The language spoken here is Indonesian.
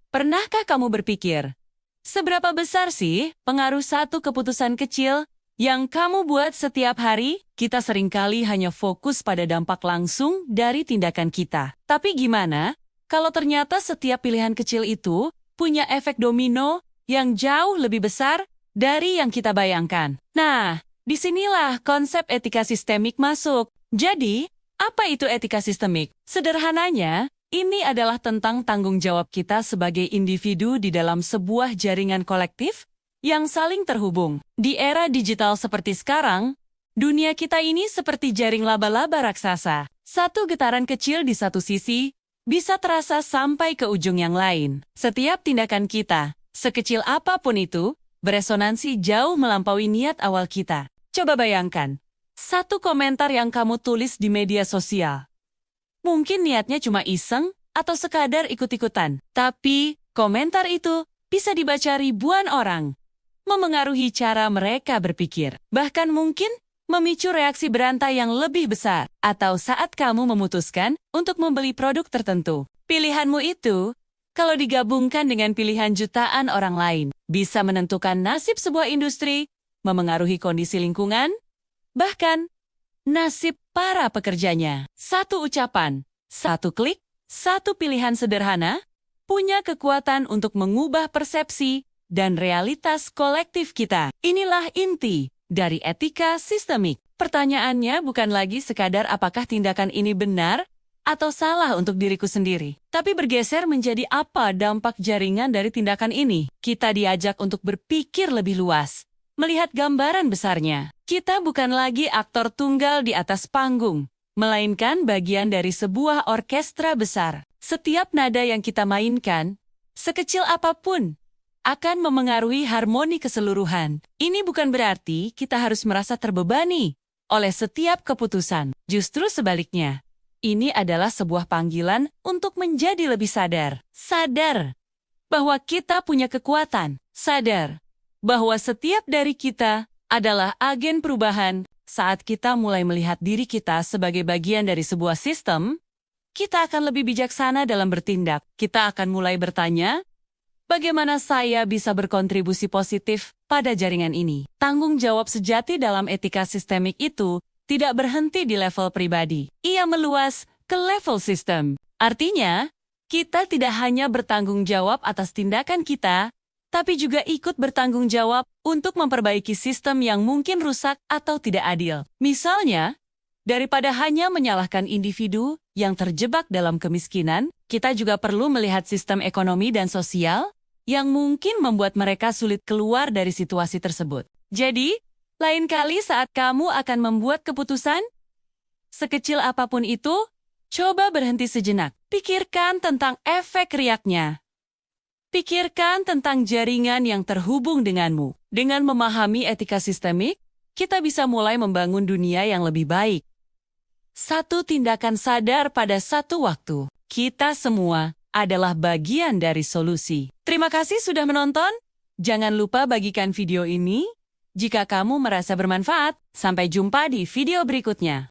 Pernahkah kamu berpikir, seberapa besar sih pengaruh satu keputusan kecil yang kamu buat setiap hari? Kita seringkali hanya fokus pada dampak langsung dari tindakan kita. Tapi gimana kalau ternyata setiap pilihan kecil itu punya efek domino yang jauh lebih besar dari yang kita bayangkan? Nah, disinilah konsep etika sistemik masuk. Jadi, apa itu etika sistemik? Sederhananya, ini adalah tentang tanggung jawab kita sebagai individu di dalam sebuah jaringan kolektif yang saling terhubung. Di era digital seperti sekarang, dunia kita ini seperti jaring laba-laba raksasa. Satu getaran kecil di satu sisi bisa terasa sampai ke ujung yang lain. Setiap tindakan kita, sekecil apapun itu, beresonansi jauh melampaui niat awal kita. Coba bayangkan, satu komentar yang kamu tulis di media sosial. Mungkin niatnya cuma iseng atau sekadar ikut-ikutan. Tapi, komentar itu bisa dibaca ribuan orang, memengaruhi cara mereka berpikir. Bahkan mungkin memicu reaksi berantai yang lebih besar. Atau saat kamu memutuskan untuk membeli produk tertentu. Pilihanmu itu, kalau digabungkan dengan pilihan jutaan orang lain, bisa menentukan nasib sebuah industri, memengaruhi kondisi lingkungan, bahkan nasib para pekerjanya. Satu ucapan, satu klik, satu pilihan sederhana, punya kekuatan untuk mengubah persepsi dan realitas kolektif kita. Inilah inti dari etika sistemik. Pertanyaannya bukan lagi sekadar apakah tindakan ini benar atau salah untuk diriku sendiri, tapi bergeser menjadi apa dampak jaringan dari tindakan ini. Kita diajak untuk berpikir lebih luas, melihat gambaran besarnya. Kita bukan lagi aktor tunggal di atas panggung, melainkan bagian dari sebuah orkestra besar. Setiap nada yang kita mainkan, sekecil apapun, akan memengaruhi harmoni keseluruhan. Ini bukan berarti kita harus merasa terbebani oleh setiap keputusan. Justru sebaliknya, ini adalah sebuah panggilan untuk menjadi lebih sadar. Sadar bahwa kita punya kekuatan. Sadar bahwa setiap dari kita adalah agen perubahan. Saat kita mulai melihat diri kita sebagai bagian dari sebuah sistem, kita akan lebih bijaksana dalam bertindak. Kita akan mulai bertanya, bagaimana saya bisa berkontribusi positif pada jaringan ini? Tanggung jawab sejati dalam etika sistemik itu tidak berhenti di level pribadi. Ia meluas ke level sistem. Artinya, kita tidak hanya bertanggung jawab atas tindakan kita, tapi juga ikut bertanggung jawab untuk memperbaiki sistem yang mungkin rusak atau tidak adil. Misalnya, daripada hanya menyalahkan individu yang terjebak dalam kemiskinan, kita juga perlu melihat sistem ekonomi dan sosial yang mungkin membuat mereka sulit keluar dari situasi tersebut. Jadi, lain kali saat kamu akan membuat keputusan, sekecil apapun itu, coba berhenti sejenak. Pikirkan tentang efek riaknya. Pikirkan tentang jaringan yang terhubung denganmu. Dengan memahami etika sistemik, kita bisa mulai membangun dunia yang lebih baik. Satu tindakan sadar pada satu waktu. Kita semua adalah bagian dari solusi. Terima kasih sudah menonton. Jangan lupa bagikan video ini jika kamu merasa bermanfaat. Sampai jumpa di video berikutnya.